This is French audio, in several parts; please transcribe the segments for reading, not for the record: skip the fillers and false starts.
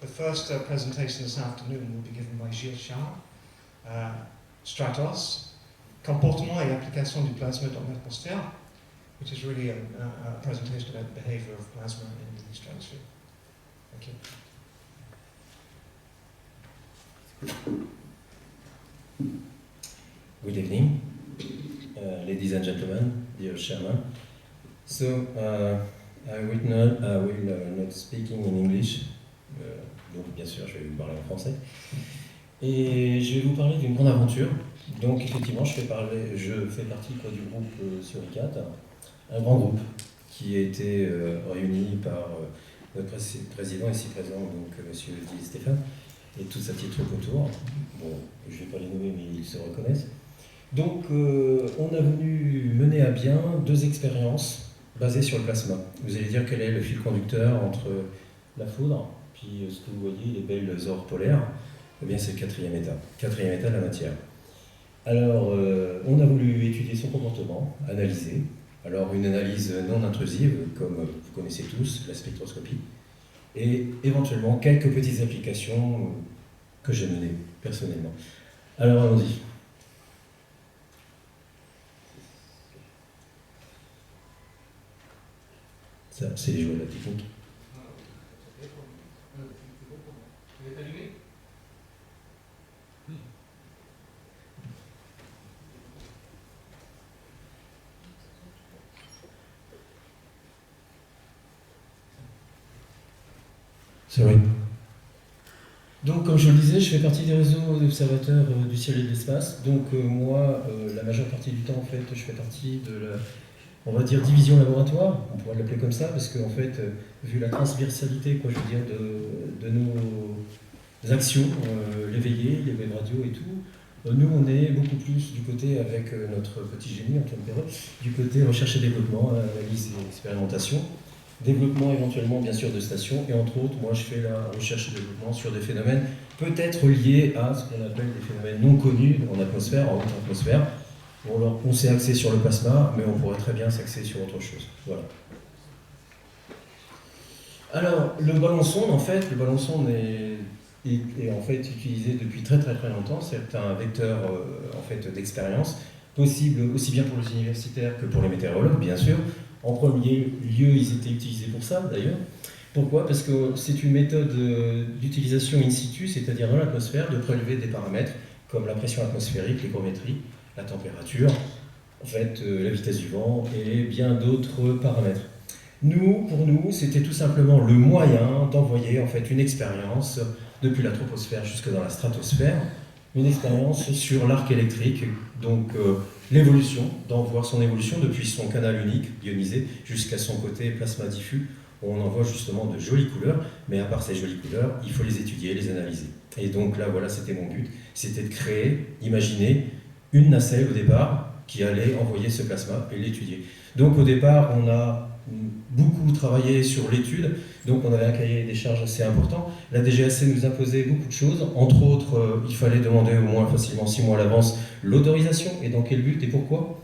The first presentation this afternoon will be given by Gilles Charles, Stratos, Comportement et application du plasma dans l'atmosphère, which is really a presentation about the behavior of plasma in the stratosphere. Thank you. Good evening, ladies and gentlemen, dear chairman. So, I will not speaking in English, donc bien sûr je vais vous parler en français. Et je vais vous parler d'une grande aventure. Donc effectivement je fais partie du groupe Suricat, un grand groupe qui a été réuni par notre président ici présent, donc monsieur Di Stéphane, et tout sa petite troupe autour. Bon, je ne vais pas les nommer mais ils se reconnaissent. Donc on a voulu mener à bien 2 expériences basées sur le plasma. Vous allez dire quel est le fil conducteur entre la foudre, puis ce que vous voyez, les belles aurores polaires, eh bien c'est le 4e état de la matière. Alors on a voulu étudier son comportement, analyser. Alors une analyse non intrusive, comme vous connaissez tous, la spectroscopie, et éventuellement quelques petites applications que j'ai menées personnellement. Alors allons-y. Ça, c'est les jouets de la technique. Sorry. Donc, comme je le disais, je fais partie des réseaux d'observateurs du ciel et de l'espace. Donc, moi, la majeure partie du temps, en fait, je fais partie de la, on va dire, division laboratoire. On pourrait l'appeler comme ça, parce qu'en fait, vu la transversalité, de nos actions, les veillées, les web radios et tout, nous, on est beaucoup plus du côté, avec notre petit génie, Antoine Perreux, du côté recherche et développement, analyse et expérimentation. Développement éventuellement bien sûr de stations, et entre autres, moi je fais la recherche et développement sur des phénomènes peut-être liés à ce qu'on appelle des phénomènes non connus en atmosphère, en haute atmosphère. Bon, alors, on s'est axé sur le plasma, mais on pourrait très bien s'axer sur autre chose. Voilà. Alors, le ballon sonde, en fait, est en fait utilisé depuis très longtemps. C'est un vecteur en fait, d'expérience, possible aussi bien pour les universitaires que pour les météorologues, bien sûr. En premier lieu, ils étaient utilisés pour ça, d'ailleurs. Pourquoi? Parce que c'est une méthode d'utilisation in situ, c'est-à-dire dans l'atmosphère, de prélever des paramètres comme la pression atmosphérique, l'hygrométrie, la température, en fait, la vitesse du vent et bien d'autres paramètres. Pour nous, c'était tout simplement le moyen d'envoyer en fait une expérience depuis la troposphère jusque dans la stratosphère, une expérience sur l'arc électrique, donc l'évolution, voir son évolution depuis son canal unique, ionisé, jusqu'à son côté plasma diffus, où on en voit justement de jolies couleurs, mais à part ces jolies couleurs, il faut les étudier, les analyser. Et donc là, voilà, c'était mon but, c'était de créer, imaginer une nacelle au départ qui allait envoyer ce plasma et l'étudier. Donc au départ, on a beaucoup travaillé sur l'étude, donc on avait un cahier des charges assez important. La DGAC nous imposait beaucoup de choses, entre autres, il fallait demander au moins facilement 6 mois à l'avance l'autorisation, et dans quel but et pourquoi.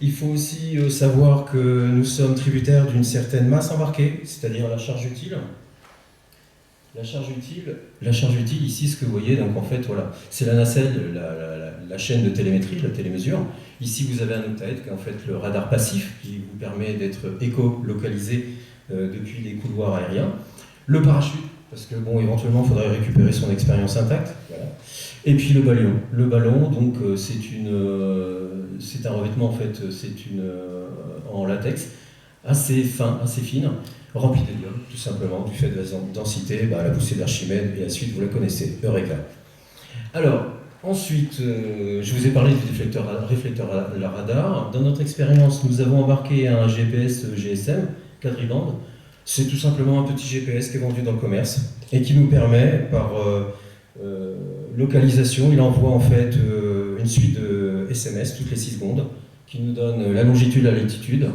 Il faut aussi savoir que nous sommes tributaires d'une certaine masse embarquée, c'est-à-dire la charge utile. La charge utile, ici, ce que vous voyez, donc en fait, voilà, c'est la nacelle, la chaîne de télémétrie, la télémesure. Ici, vous avez un octaèdre, qui est en fait le radar passif, qui vous permet d'être éco-localisé depuis les couloirs aériens. Le parachute, parce que, bon, éventuellement, il faudrait récupérer son expérience intacte. Voilà. Et puis le ballon. Le ballon, donc, c'est un revêtement, en fait, en latex, assez fin, assez fine, rempli d'hélium, tout simplement, du fait de la densité, la poussée d'Archimède, et la suite, vous la connaissez, Eureka. Alors, ensuite, je vous ai parlé du réflecteur à radar. Dans notre expérience, nous avons embarqué un GPS GSM, quadribande. C'est tout simplement un petit GPS qui est vendu dans le commerce, et qui nous permet, par localisation, il envoie en fait une suite de SMS toutes les 6 secondes, qui nous donne la longitude, la latitude,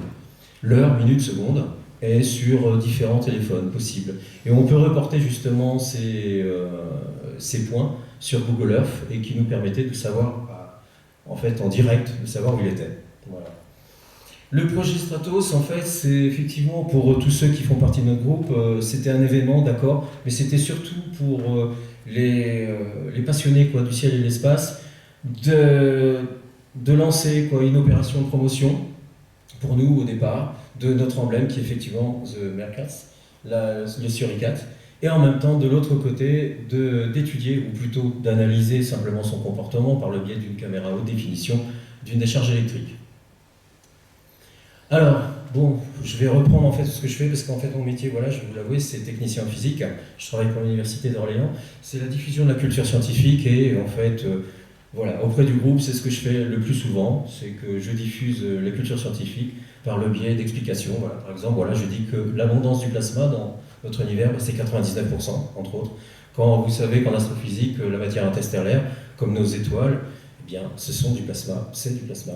l'heure, minute, seconde, et sur différents téléphones possibles. Et on peut reporter justement ces points sur Google Earth, et qui nous permettait de savoir, en fait, en direct, de savoir où il était. Voilà. Le projet Stratos, en fait, c'est effectivement pour tous ceux qui font partie de notre groupe, c'était un événement, d'accord, mais c'était surtout pour les passionnés quoi, du ciel et de l'espace, de lancer quoi, une opération de promotion, pour nous au départ, de notre emblème qui est effectivement The Meerkat, le suricate, et en même temps, de l'autre côté, d'étudier, ou plutôt d'analyser simplement son comportement par le biais d'une caméra haute définition, d'une décharge électrique. Alors, bon, je vais reprendre en fait ce que je fais, parce qu'en fait mon métier, voilà, je vais vous l'avouer, c'est technicien en physique. Je travaille pour l'Université d'Orléans. C'est la diffusion de la culture scientifique et en fait, voilà, auprès du groupe, c'est ce que je fais le plus souvent, c'est que je diffuse la culture scientifique par le biais d'explications. Voilà, par exemple, voilà, je dis que l'abondance du plasma dans notre univers, c'est 99%, entre autres. Quand vous savez qu'en astrophysique, la matière interstellaire, comme nos étoiles, eh bien, ce sont du plasma, c'est du plasma.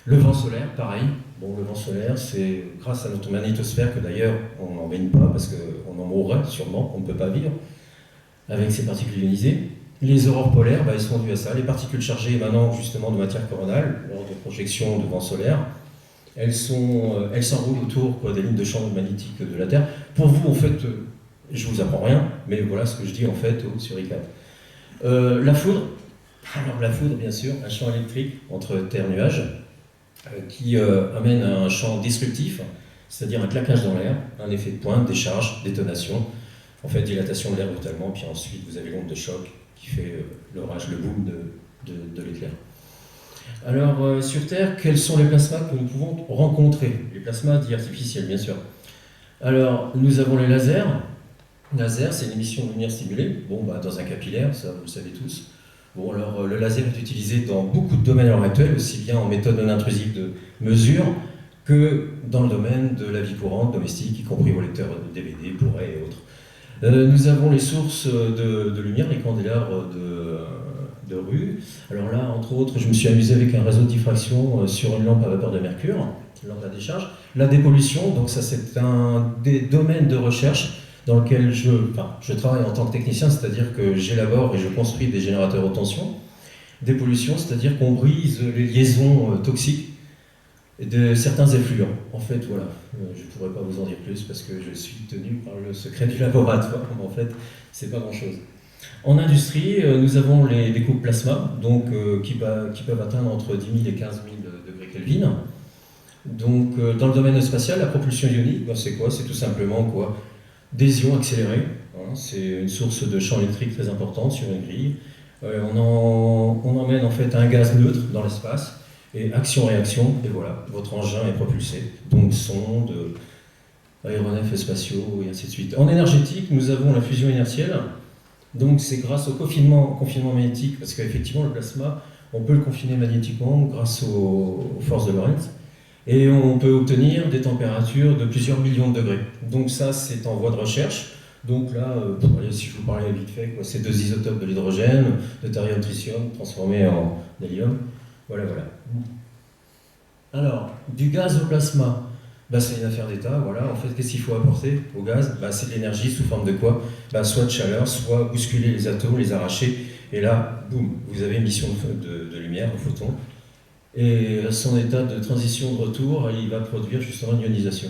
Le vent solaire, pareil. Bon, le vent solaire, c'est grâce à notre magnétosphère que d'ailleurs on n'en baigne pas parce qu'on en mourrait sûrement, on ne peut pas vivre avec ces particules ionisées. Les aurores polaires, elles sont dues à ça. Les particules chargées émanant justement de matière coronale lors de projection de vent solaire, elles s'enroulent autour quoi, des lignes de champ magnétique de la Terre. Pour vous, en fait, je vous apprends rien, mais voilà ce que je dis en fait au suricate. La foudre, alors la foudre, bien sûr, un champ électrique entre Terre et nuages, qui amène à un champ disruptif, c'est-à-dire un claquage dans l'air, un effet de pointe, décharge, détonation, en fait dilatation de l'air brutalement, puis ensuite vous avez l'onde de choc qui fait l'orage, le boom de l'éclair. Alors sur Terre, quels sont les plasmas que nous pouvons rencontrer? Les plasmas dits artificiels, bien sûr. Alors nous avons les lasers. Laser, c'est une émission de lumière stimulée, bon, dans un capillaire, ça vous le savez tous. Bon, alors le laser est utilisé dans beaucoup de domaines à l'heure actuelle, aussi bien en méthode non intrusive de mesure que dans le domaine de la vie courante, domestique, y compris vos lecteurs de DVD, Blu-ray et autres. Nous avons les sources de lumière, les candélabres de rue. Alors là, entre autres, je me suis amusé avec un réseau de diffraction sur une lampe à vapeur de mercure, une lampe à décharge. La dépollution, donc ça c'est un des domaines de recherche dans lequel je travaille en tant que technicien, c'est-à-dire que j'élabore et je construis des générateurs haute tension. Dépollution, c'est-à-dire qu'on brise les liaisons toxiques de certains effluents. En fait, voilà, je ne pourrais pas vous en dire plus parce que je suis tenu par le secret du laboratoire, mais en fait, c'est pas grand-chose. En industrie, nous avons les découpes plasma, donc, qui peuvent atteindre entre 10 000 et 15 000 degrés Kelvin. Donc, dans le domaine spatial, la propulsion ionique, c'est quoi? C'est tout simplement quoi? Des ions accélérés, hein, c'est une source de champ électrique très importante sur une grille. On emmène en fait un gaz neutre dans l'espace, et action-réaction, et voilà, votre engin est propulsé. Donc sondes, aéronefs spatiaux, et ainsi de suite. En énergétique, nous avons la fusion inertielle, donc c'est grâce au confinement magnétique, parce qu'effectivement le plasma, on peut le confiner magnétiquement grâce aux forces de Lorentz. Et on peut obtenir des températures de plusieurs millions de degrés. Donc ça, c'est en voie de recherche. Donc là, si je vous parlais vite fait, c'est deux isotopes de l'hydrogène, de thorium, tritium, transformés en hélium. Voilà. Alors, du gaz au plasma, c'est une affaire d'état. Voilà. En fait, qu'est-ce qu'il faut apporter au gaz? C'est de l'énergie sous forme de quoi? Soit de chaleur, soit bousculer les atomes, les arracher. Et là, boum, vous avez émission de lumière, de photons. Et à son état de transition de retour, il va produire justement une ionisation.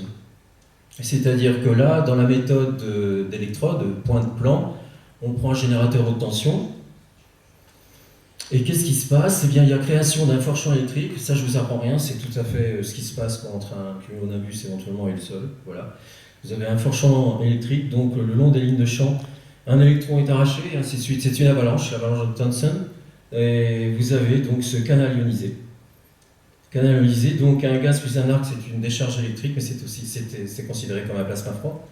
C'est-à-dire que là, dans la méthode d'électrode, pointe-plan, on prend un générateur haute tension, et qu'est-ce qui se passe? Eh bien, il y a création d'un fort champ électrique, ça je vous apprends rien, c'est tout à fait ce qui se passe entre un cumulonimbus éventuellement et le sol. Voilà. Vous avez un fort champ électrique, donc le long des lignes de champ, un électron est arraché, et ainsi de suite. C'est une avalanche, l'avalanche de Thomson, et vous avez donc ce canal ionisé. Canal ionisé, donc un gaz plus un arc, c'est une décharge électrique, mais c'est considéré comme un plasma froid.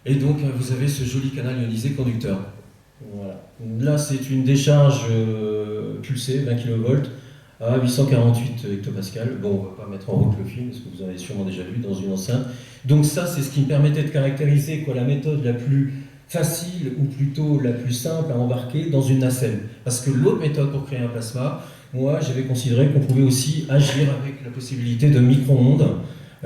Et donc vous avez ce joli canal ionisé conducteur. Voilà. Là c'est une décharge pulsée, 20 kV, à 848 hectopascales. Bon, on ne va pas mettre en route le film, parce que vous en avez sûrement déjà vu dans une enceinte. Donc ça, c'est ce qui me permettait de caractériser la méthode la plus facile, ou plutôt la plus simple à embarquer dans une nacelle. Parce que l'autre méthode pour créer un plasma, moi, j'avais considéré qu'on pouvait aussi agir avec la possibilité de micro-ondes,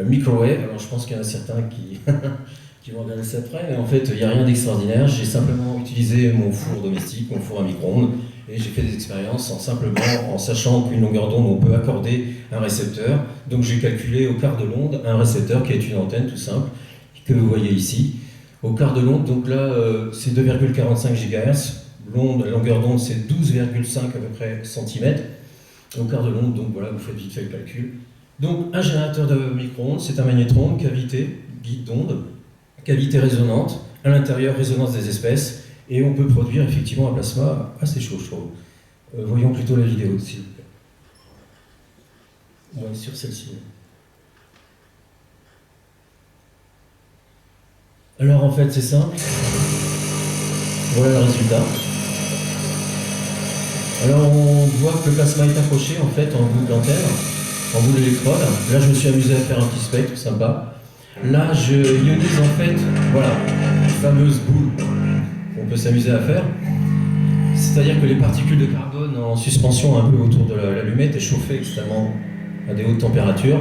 microwave. Alors, je pense qu'il y en a certains qui vont regarder ça après, mais en fait, il n'y a rien d'extraordinaire. J'ai simplement utilisé utilisé mon four domestique, mon four à micro-ondes, et j'ai fait des expériences en sachant qu'une longueur d'onde, on peut accorder un récepteur. Donc j'ai calculé au quart de l'onde un récepteur qui est une antenne tout simple, que vous voyez ici. Au quart de l'onde, donc là, c'est 2,45 GHz. La longueur d'onde, c'est 12,5 à peu près centimètres. Au quart de l'onde, donc voilà, vous faites vite fait le calcul. Donc un générateur de micro-ondes, c'est un magnétron, cavité, guide d'onde, cavité résonante, à l'intérieur résonance des espèces, et on peut produire effectivement un plasma assez chaud, je trouve. Voyons plutôt la vidéo, s'il vous plaît. Ouais, sur celle-ci. Alors en fait, c'est simple. Voilà le résultat. Alors on voit que le plasma est accroché en fait en bout d'antenne, en bout d'électrode. Là je me suis amusé à faire un petit spectre, sympa. Là je ionise en fait, voilà, une fameuse boule qu'on peut s'amuser à faire. C'est-à-dire que les particules de carbone en suspension un peu autour de l'allumette et chauffées extrêmement à des hautes températures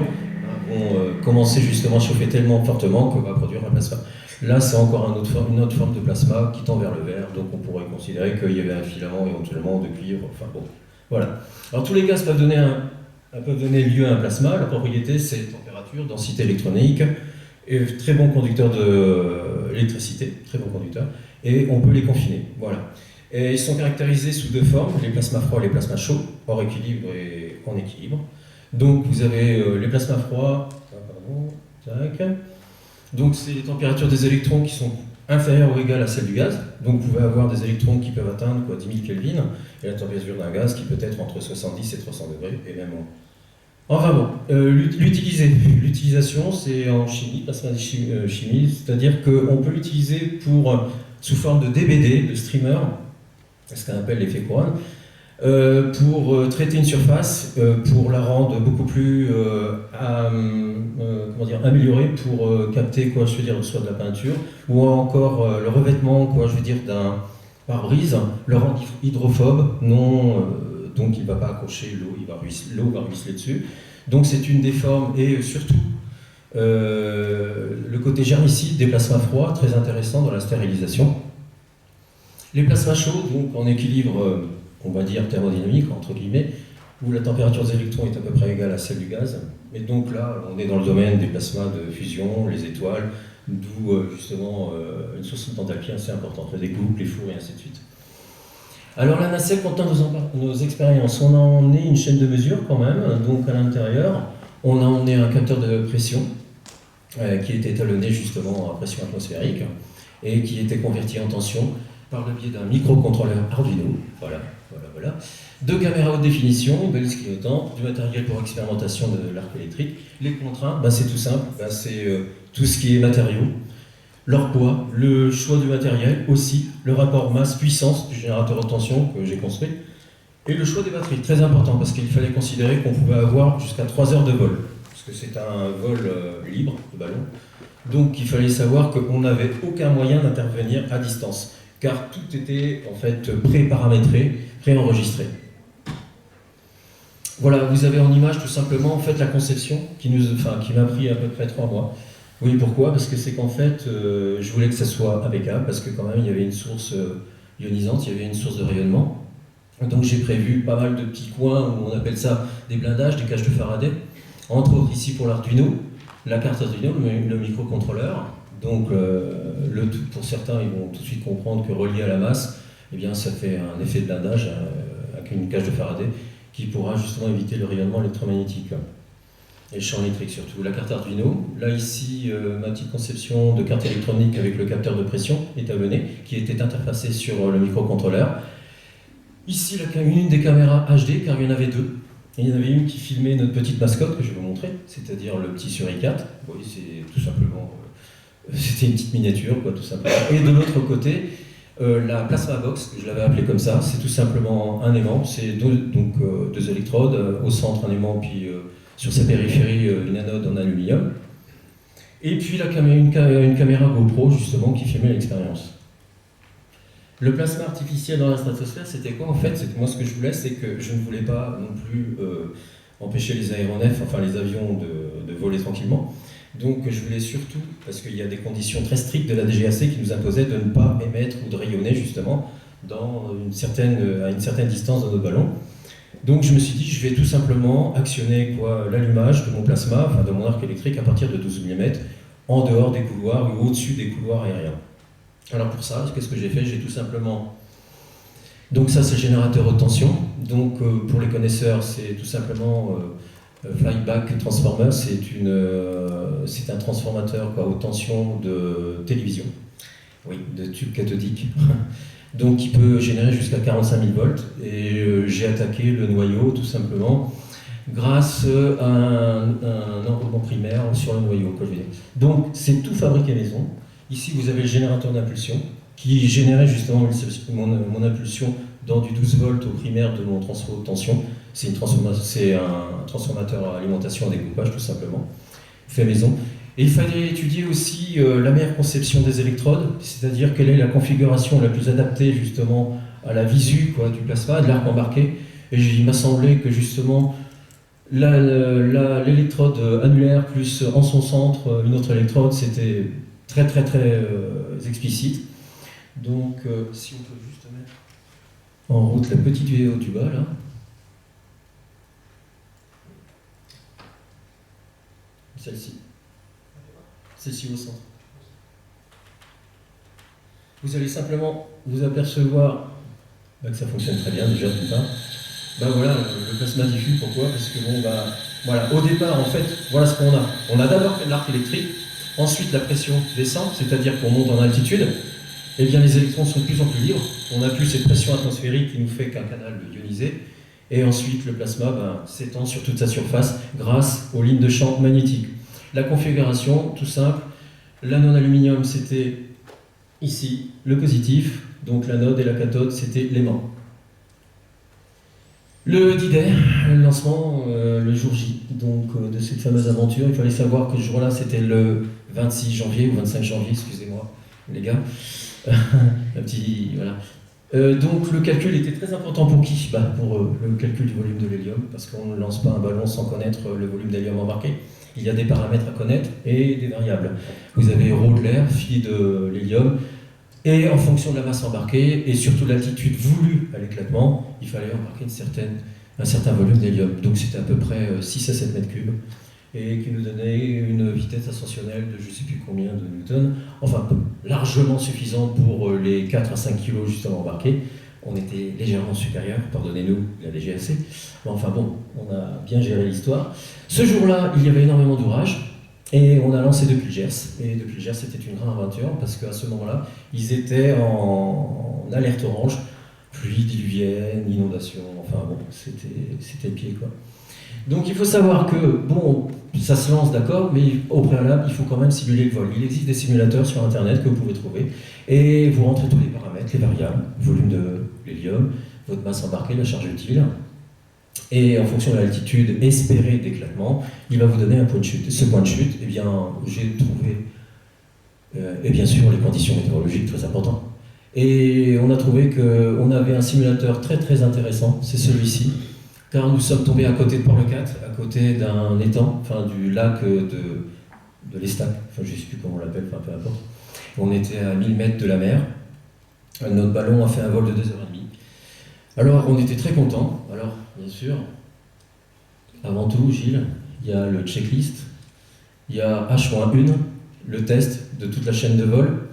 vont commencer justement à chauffer tellement fortement qu'on va produire un plasma. Là, c'est encore une autre forme de plasma qui tend vers le vert, donc on pourrait considérer qu'il y avait un filament éventuellement de cuivre, enfin bon, voilà. Alors tous les gaz peuvent donner lieu à un plasma. La propriété, c'est température, densité électronique, et très bon conducteur d'électricité, très bon conducteur, et on peut les confiner, voilà. Et ils sont caractérisés sous deux formes, les plasmas froids et les plasmas chauds, hors équilibre et en équilibre. Donc vous avez les plasmas froids, donc c'est les températures des électrons qui sont inférieures ou égales à celles du gaz. Donc vous pouvez avoir des électrons qui peuvent atteindre 10 000 Kelvin, et la température d'un gaz qui peut être entre 70 et 300 degrés, et même moins. Enfin bon, l'utilisation c'est en chimie, plasma chimie, c'est-à-dire qu'on peut l'utiliser sous forme de DBD, de streamer, ce qu'on appelle l'effet couronne, pour traiter une surface, pour la rendre beaucoup plus améliorée, pour capter soit de la peinture, ou encore le revêtement d'un pare-brise, le rendre hydrophobe, donc il ne va pas accrocher l'eau va ruisseler dessus. Donc c'est une des formes, et surtout le côté germicide des plasmas froids, très intéressant dans la stérilisation. Les plasmas chauds, donc en équilibre, on va dire thermodynamique, entre guillemets, où la température des électrons est à peu près égale à celle du gaz. Et donc là, on est dans le domaine des plasmas de fusion, les étoiles, d'où justement une source d'enthalpie assez importante, les couples, les fours et ainsi de suite. Alors la nacelle, comptant nos expériences, on a emmené une chaîne de mesure quand même, donc à l'intérieur, on a emmené un capteur de pression qui était étalonné justement à pression atmosphérique et qui était converti en tension par le biais d'un microcontrôleur Arduino, voilà. Deux caméras haute définition, une balise clignotante, du matériel pour expérimentation de l'arc électrique. Les contraintes, c'est tout simple, c'est tout ce qui est matériaux, leur poids, le choix du matériel aussi, le rapport masse-puissance du générateur de tension que j'ai construit, et le choix des batteries, très important, parce qu'il fallait considérer qu'on pouvait avoir jusqu'à 3 heures de vol, parce que c'est un vol libre, de ballon, donc il fallait savoir qu'on n'avait aucun moyen d'intervenir à distance, car tout était en fait pré-paramétré, pré-enregistré. Voilà, vous avez en image tout simplement en fait la conception qui m'a pris à peu près 3 mois. Oui, pourquoi? Parce que c'est qu'en fait, je voulais que ça soit impeccable, parce que quand même il y avait une source ionisante, il y avait une source de rayonnement. Donc j'ai prévu pas mal de petits coins où on appelle ça des blindages, des cages de Faraday. Entre autres ici pour l'Arduino, la carte Arduino, le microcontrôleur. Donc pour certains, ils vont tout de suite comprendre que relié à la masse, eh bien, ça fait un effet de blindage avec une cage de Faraday qui pourra justement éviter le rayonnement électromagnétique et le champ électrique surtout. La carte Arduino, là ici ma petite conception de carte électronique avec le capteur de pression étalonné qui était interfacé sur le microcontrôleur. Ici une des caméras HD, car il y en avait deux. Et il y en avait une qui filmait notre petite mascotte que je vais vous montrer, c'est-à-dire le petit suricate. Oui, c'est tout simplement, c'était une petite miniature, tout simplement. Et de l'autre côté, la plasma box, je l'avais appelée comme ça, c'est tout simplement un aimant, c'est deux électrodes, au centre un aimant, puis sur sa périphérie une anode en aluminium. Et puis une caméra GoPro, justement, qui filmait l'expérience. Le plasma artificiel dans la stratosphère, c'était quoi en fait? Moi, ce que je voulais, c'est que je ne voulais pas non plus empêcher les aéronefs, enfin les avions, de voler tranquillement. Donc je voulais surtout, parce qu'il y a des conditions très strictes de la DGAC qui nous imposaient de ne pas émettre ou de rayonner justement à une certaine distance de nos ballons. Donc je me suis dit, je vais tout simplement actionner l'allumage de mon plasma, enfin de mon arc électrique à partir de 12 mm, en dehors des couloirs ou au-dessus des couloirs aériens. Alors pour ça, qu'est-ce que j'ai fait? J'ai tout simplement... Donc ça c'est le générateur haute tension. Donc pour les connaisseurs, c'est tout simplement Flyback Transformer, c'est un transformateur haute tension de télévision, oui, de tube cathodique. Donc qui peut générer jusqu'à 45 000 volts. Et j'ai attaqué le noyau tout simplement grâce à un enroulement primaire sur le noyau. Donc c'est tout fabriqué maison. Ici vous avez le générateur d'impulsion qui générait justement mon impulsion dans du 12 volts au primaire de mon transfo haute tension. C'est un transformateur à alimentation à découpage tout simplement, fait maison. Et il fallait étudier aussi la meilleure conception des électrodes, c'est-à-dire quelle est la configuration la plus adaptée justement à la visu du plasma, de l'arc embarqué. Et il m'a semblé que justement l'électrode annulaire plus en son centre une autre électrode, c'était très explicite. Donc si on peut juste mettre en route la petite vidéo du bas là. Celle-ci au centre. Vous allez simplement vous apercevoir que ça fonctionne très bien déjà d'une part. Voilà, le plasma diffus, pourquoi? Parce que voilà, au départ en fait, voilà ce qu'on a. On a d'abord l'arc électrique, ensuite la pression descend, c'est-à-dire qu'on monte en altitude, et bien les électrons sont de plus en plus libres. On n'a plus cette pression atmosphérique qui nous fait qu'un canal ionisé. Et ensuite, le plasma s'étend sur toute sa surface grâce aux lignes de champ magnétiques. La configuration, tout simple, l'anode aluminium, c'était ici le positif, donc l'anode et la cathode, c'était l'aimant. Le D-Day, le lancement, le jour J, donc de cette fameuse aventure, il fallait savoir que ce jour-là, c'était le 26 janvier ou 25 janvier, excusez-moi, les gars. Un petit, voilà. Donc le calcul était très important pour qui? Pour le calcul du volume de l'hélium, parce qu'on ne lance pas un ballon sans connaître le volume d'hélium embarqué. Il y a des paramètres à connaître et des variables. Vous avez ρ de l'air, phi de l'hélium, et en fonction de la masse embarquée, et surtout de l'altitude voulue à l'éclatement, il fallait embarquer un certain volume d'hélium. Donc c'était à peu près 6 à 7 mètres cubes, et qui nous donnait une vitesse ascensionnelle de je ne sais plus combien de newtons, enfin largement suffisante pour les 4 à 5 kilos justement embarqués. On était légèrement supérieur, pardonnez-nous la DGAC, mais enfin bon, on a bien géré l'histoire. Ce jour-là, il y avait énormément d'ourages, et on a lancé depuis le Gers, et depuis le Gers c'était une grande aventure, parce qu'à ce moment-là, ils étaient en alerte orange, pluie diluvienne, inondation, enfin bon, c'était le pied quoi. Donc il faut savoir que, ça se lance d'accord, mais au préalable, il faut quand même simuler le vol. Il existe des simulateurs sur Internet que vous pouvez trouver, et vous rentrez tous les paramètres, les variables, volume de l'hélium, votre masse embarquée, la charge utile, et en fonction de l'altitude espérée d'éclatement, il va vous donner un point de chute. Et ce point de chute, j'ai trouvé, et bien sûr, les conditions météorologiques très importantes. Et on a trouvé qu'on avait un simulateur très intéressant, c'est celui-ci, car nous sommes tombés à côté de Port-le-Cat, à côté d'un étang, du lac de l'Estac, je ne sais plus comment on l'appelle, peu importe. On était à 1000 mètres de la mer. Notre ballon a fait un vol de 2h30. Alors, on était très contents. Alors, bien sûr, avant tout, Gilles, il y a le checklist, il y a H-1, le test de toute la chaîne de vol,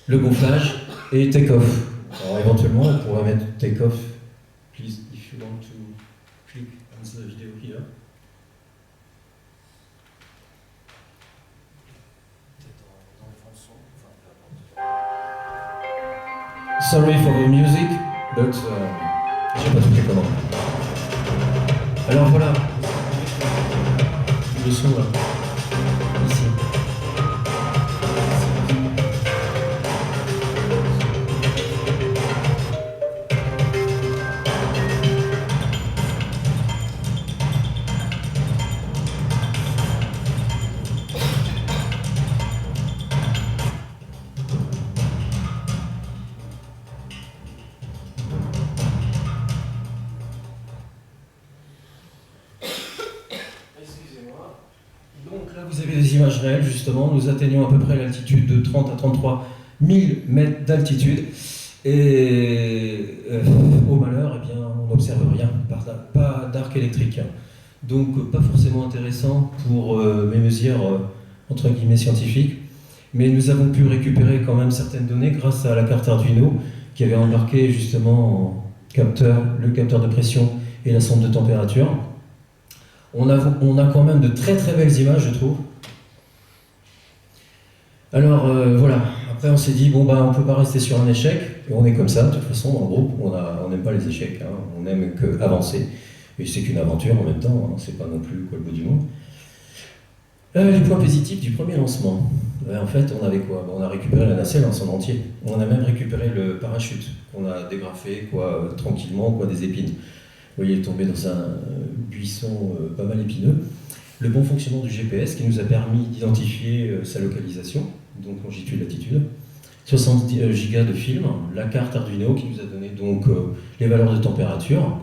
le gonflage et take-off. Alors, éventuellement, on pourrait mettre take-off, please, if you want to click on the video here. Sorry for the music, but j'ai pas tout fait comment. Alors voilà, le son là, ici. images réelles, justement. Nous atteignons à peu près l'altitude de 30 à 33 000 mètres d'altitude. Et au malheur, eh bien, on n'observe rien, pas d'arc électrique. Donc pas forcément intéressant pour mes mesures entre guillemets scientifiques. Mais nous avons pu récupérer quand même certaines données grâce à la carte Arduino qui avait embarqué justement le capteur de pression et la sonde de température. On a quand même de très très belles images, je trouve. Alors voilà, après on s'est dit, bon bah on peut pas rester sur un échec, et on est comme ça, de toute façon dans le groupe, on n'aime pas les échecs, hein, on aime que avancer, et c'est qu'une aventure en même temps, hein, c'est pas non plus quoi, le bout du monde. Les points positifs du premier lancement, en fait on avait quoi? On a récupéré la nacelle en son entier, on a même récupéré le parachute, qu'on a dégrafé quoi, tranquillement, quoi, des épines. Vous voyez, il est tombé dans un buisson pas mal épineux. Le bon fonctionnement du GPS qui nous a permis d'identifier sa localisation, donc longitude, latitude. 70 Go de film, la carte Arduino qui nous a donné donc les valeurs de température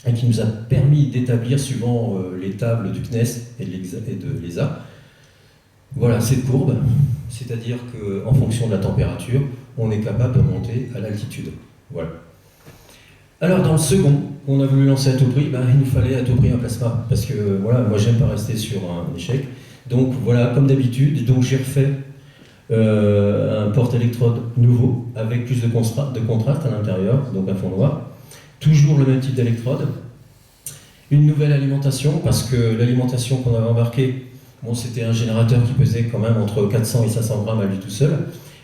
et qui nous a permis d'établir, suivant les tables du CNES et de l'ESA, voilà cette courbe, c'est-à-dire qu'en fonction de la température, on est capable de monter à l'altitude. Voilà. Alors dans le second, on a voulu lancer à tout prix, il nous fallait à tout prix un plasma, parce que voilà, moi j'aime pas rester sur un échec. Donc voilà, comme d'habitude, donc j'ai refait un porte-électrode nouveau, avec plus de contraste à l'intérieur, donc un fond noir. Toujours le même type d'électrode. Une nouvelle alimentation, parce que l'alimentation qu'on avait embarquée, bon, c'était un générateur qui pesait quand même entre 400 et 500 grammes à lui tout seul.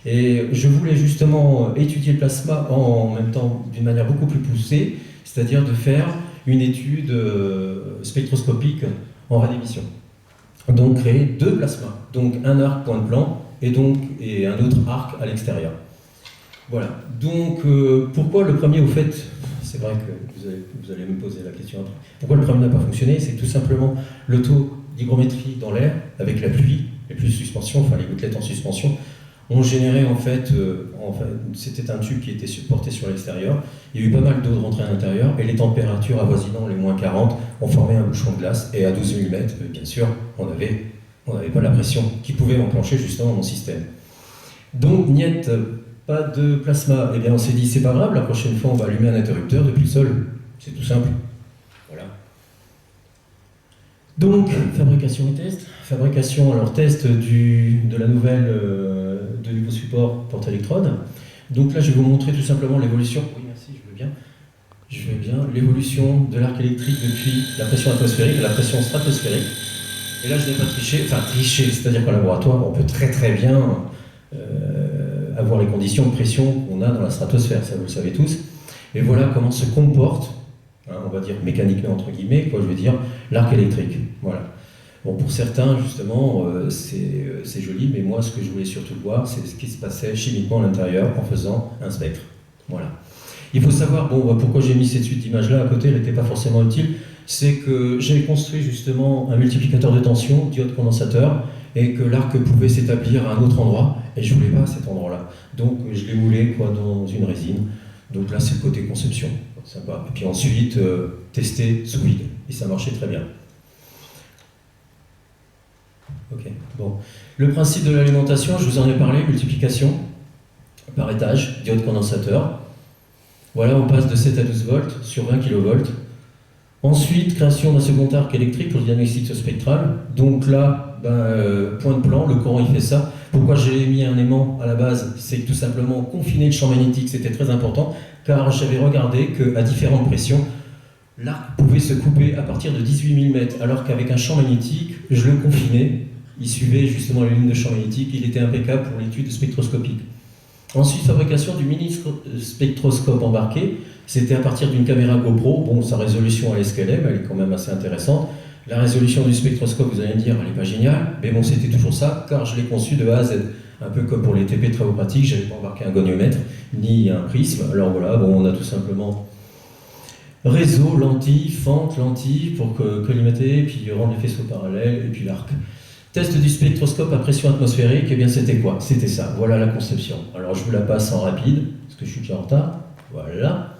Et je voulais justement étudier le plasma en même temps d'une manière beaucoup plus poussée, c'est-à-dire de faire une étude spectroscopique en radémission. Donc créer deux plasmas, donc un arc point de plan et un autre arc à l'extérieur. Voilà. Donc pourquoi le premier, au fait, c'est vrai que vous allez me poser la question après, pourquoi le premier n'a pas fonctionné? C'est tout simplement le taux d'hygrométrie dans l'air avec la pluie, les pluies de suspension, enfin les gouttelettes en suspension, ont généré en fait c'était un tube qui était porté sur l'extérieur, il y a eu pas mal d'eau de rentrée à l'intérieur et les températures avoisinant les moins 40 ont formé un bouchon de glace et à 12 mm, bien sûr, on n'avait pas la pression qui pouvait enclencher justement mon système. Donc, niet, pas de plasma. Eh bien, on s'est dit, c'est pas grave, la prochaine fois, on va allumer un interrupteur depuis le sol. C'est tout simple. Voilà. Donc, fabrication et test. Fabrication, alors test de la nouvelle, de nouveau support porte-électrode. Donc là, je vais vous montrer tout simplement l'évolution. Oui, merci, je veux bien. Je veux bien l'évolution de l'arc électrique depuis la pression atmosphérique à la pression stratosphérique. Et là, je n'ai pas triché, c'est-à-dire qu'en laboratoire, on peut très très bien avoir les conditions de pression qu'on a dans la stratosphère, ça vous le savez tous. Et voilà comment se comporte, on va dire mécaniquement entre guillemets, quoi je veux dire, l'arc électrique. Voilà. Bon, pour certains, justement, c'est joli, mais moi, ce que je voulais surtout voir, c'est ce qui se passait chimiquement à l'intérieur en faisant un spectre. Voilà. Il faut savoir, bon, pourquoi j'ai mis cette suite d'images-là à côté, elle n'était pas forcément utile, c'est que j'avais construit justement un multiplicateur de tension, diode condensateur, et que l'arc pouvait s'établir à un autre endroit, et je ne voulais pas à cet endroit-là. Donc je l'ai moulé quoi, dans une résine. Donc là, c'est le côté conception, sympa. Et puis ensuite, tester sous vide, et ça marchait très bien. Ok, bon. Le principe de l'alimentation, je vous en ai parlé, multiplication par étage, diode condensateur. Voilà, on passe de 7 à 12 volts sur 20 kV. Ensuite, création d'un second arc électrique pour le diagnostic spectral. Donc là, point de plan, le courant il fait ça. Pourquoi j'ai mis un aimant à la base? C'est que tout simplement confiner le champ magnétique, c'était très important, car j'avais regardé qu'à différentes pressions, l'arc pouvait se couper à partir de 18 mm, alors qu'avec un champ magnétique, je le confinais, il suivait justement les lignes de champ magnétique, il était impeccable pour l'étude spectroscopique. Ensuite, fabrication du mini-spectroscope embarqué, c'était à partir d'une caméra GoPro. Bon, sa résolution elle est ce qu'elle est, mais elle est quand même assez intéressante. La résolution du spectroscope, vous allez me dire, elle n'est pas géniale, mais bon, c'était toujours ça, car je l'ai conçu de A à Z. Un peu comme pour les TP travaux pratiques, je n'avais pas embarqué un goniomètre, ni un prisme. Alors voilà, bon, on a tout simplement réseau, lentille, fente, lentille, pour collimater, puis rendre les faisceaux parallèles, et puis l'arc. Test du spectroscope à pression atmosphérique, eh bien c'était quoi? C'était ça, voilà la conception. Alors je vous la passe en rapide, parce que je suis déjà en retard. Voilà.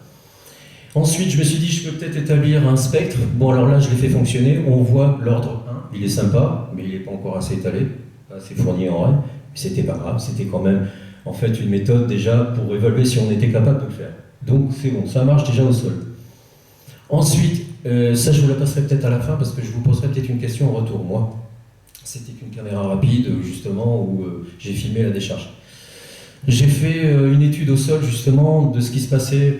Ensuite, je me suis dit, je peux peut-être établir un spectre. Bon, alors là, je l'ai fait fonctionner. On voit l'ordre il est sympa, mais il n'est pas encore assez étalé, pas assez fourni en RAID. C'était pas grave, c'était quand même en fait une méthode déjà pour évaluer si on était capable de le faire. Donc c'est bon, ça marche déjà au sol. Ensuite, ça je vous la passerai peut-être à la fin parce que je vous poserai peut-être une question en retour. Moi, c'était une caméra rapide justement où j'ai filmé la décharge. J'ai fait une étude au sol justement de ce qui se passait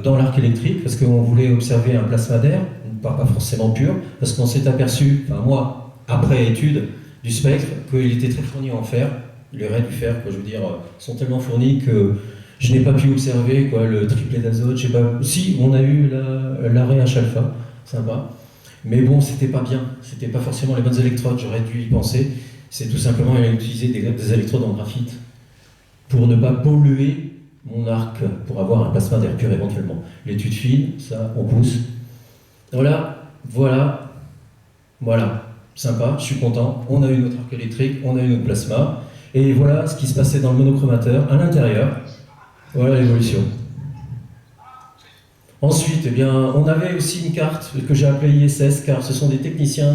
dans l'arc électrique parce qu'on voulait observer un plasma d'air, pas forcément pur, parce qu'on s'est aperçu, enfin moi, après étude du spectre, qu'il était très fourni en fer. Les raies du fer, quoi, je veux dire, sont tellement fournis que je n'ai pas pu observer quoi, le triplet d'azote, je sais pas. Si, on a eu l'arrêt H-alpha, sympa. Mais bon, c'était pas bien, c'était pas forcément les bonnes électrodes, j'aurais dû y penser. C'est tout simplement utiliser des électrodes en graphite pour ne pas polluer mon arc, pour avoir un plasma d'air pur éventuellement. L'étude fine, ça, on pousse. Voilà, sympa, je suis content. On a eu notre arc électrique, on a eu notre plasma. Et voilà ce qui se passait dans le monochromateur à l'intérieur. Voilà l'évolution. Ensuite, eh bien, on avait aussi une carte que j'ai appelée ISS, car ce sont des techniciens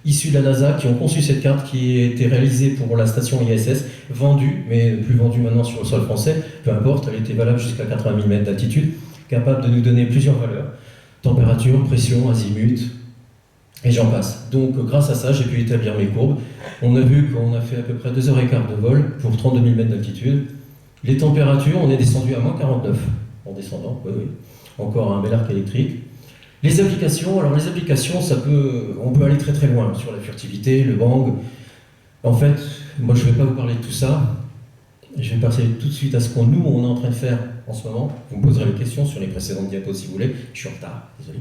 issus de la NASA qui ont conçu cette carte qui a été réalisée pour la station ISS, vendue, mais plus vendue maintenant sur le sol français, peu importe, elle était valable jusqu'à 80 000 mètres d'altitude, capable de nous donner plusieurs valeurs, température, pression, azimut, et j'en passe. Donc grâce à ça, j'ai pu établir mes courbes. On a vu qu'on a fait à peu près 2h15 de vol pour 32 000 mètres d'altitude. Les températures, on est descendu à moins 49 en descendant, oui. Encore un bel arc électrique. Les applications, on peut aller très très loin sur la furtivité, le bang. En fait, moi je ne vais pas vous parler de tout ça. Je vais passer tout de suite à ce qu'on est en train de faire en ce moment. Vous me poserez les questions sur les précédentes diapos si vous voulez. Je suis en retard, désolé.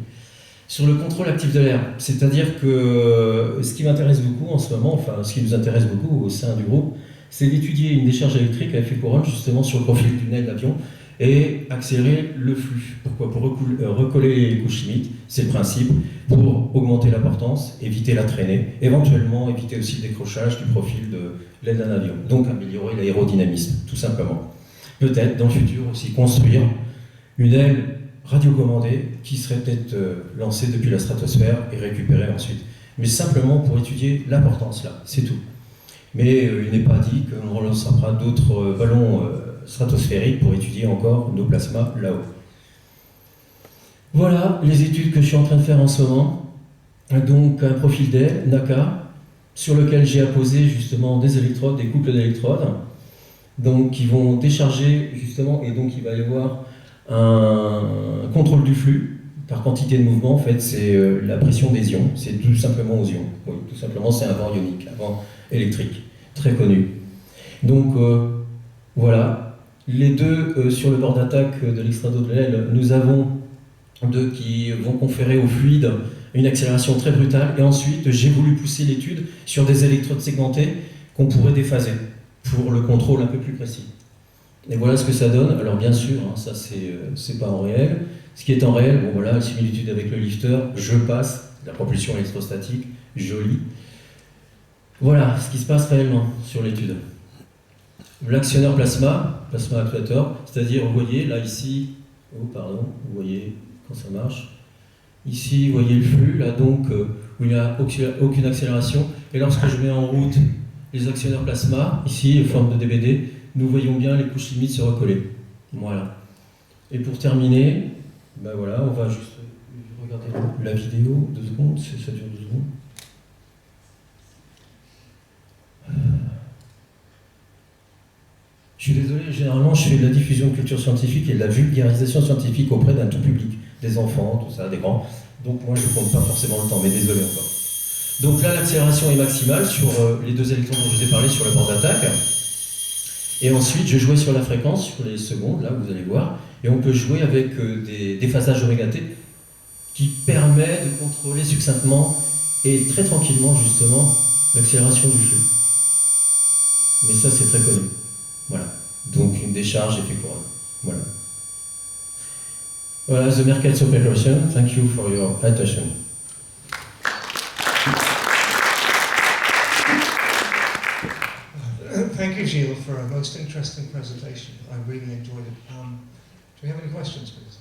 Sur le contrôle actif de l'air, c'est-à-dire que ce qui m'intéresse beaucoup en ce moment, enfin ce qui nous intéresse beaucoup au sein du groupe, c'est d'étudier une décharge électrique à effet couronne justement sur le profil du nez de l'avion et accélérer le flux. Pourquoi ? Pour recoller les couches chimiques, c'est le principe, pour augmenter la portance, éviter la traînée, éventuellement éviter aussi le décrochage du profil de l'aile d'un avion, donc améliorer l'aérodynamisme, tout simplement. Peut-être dans le futur aussi construire une aile radiocommandée qui serait peut-être lancée depuis la stratosphère et récupérée ensuite. Mais simplement pour étudier la portance là, c'est tout. Mais il n'est pas dit qu'on relancera d'autres ballons stratosphériques pour étudier encore nos plasmas là-haut. Voilà les études que je suis en train de faire en ce moment. Donc un profil d'aile, NACA, sur lequel j'ai apposé justement des électrodes, des couples d'électrodes, donc qui vont décharger justement, et donc il va y avoir un contrôle du flux par quantité de mouvement. En fait, c'est la pression des ions, c'est tout simplement aux ions. Oui, tout simplement, c'est un vent ionique, un vent électrique, très connu. Donc voilà. Les deux sur le bord d'attaque de l'extrado de l'aile, nous avons deux qui vont conférer au fluide une accélération très brutale. Et ensuite, j'ai voulu pousser l'étude sur des électrodes segmentées qu'on pourrait déphaser pour le contrôle un peu plus précis. Et voilà ce que ça donne. Alors bien sûr, hein, ça c'est pas en réel. Ce qui est en réel, bon voilà, similitude avec le lifter, je passe, la propulsion électrostatique, joli. Voilà ce qui se passe réellement sur l'étude. L'actionneur plasma actuateur, c'est-à-dire, vous voyez, là, ici, vous voyez quand ça marche. Ici, vous voyez le flux, là, donc, où il n'y a aucune accélération. Et lorsque je mets en route les actionneurs plasma, ici, en forme de DBD, nous voyons bien les couches limites se recoller. Voilà. Et pour terminer, ben voilà, on va juste regarder la vidéo, 2 secondes, ça dure 2 secondes. Je suis désolé, généralement je fais de la diffusion de culture scientifique et de la vulgarisation scientifique auprès d'un tout public, des enfants, tout ça, des grands. Donc moi je ne compte pas forcément le temps, mais désolé encore. Donc là l'accélération est maximale sur les deux électrons dont je vous ai parlé sur le bord d'attaque. Et ensuite je jouais sur la fréquence, sur les secondes, là vous allez voir, et on peut jouer avec des déphasages oméga T qui permet de contrôler succinctement et très tranquillement justement l'accélération du flux. Mais ça c'est très connu. Voilà, donc une décharge effet couronne. Voilà. Voilà, the Mercalzo operation. Thank you for your attention. Thank you, Gilles, for a most interesting presentation. I really enjoyed it. Do we have any questions, please?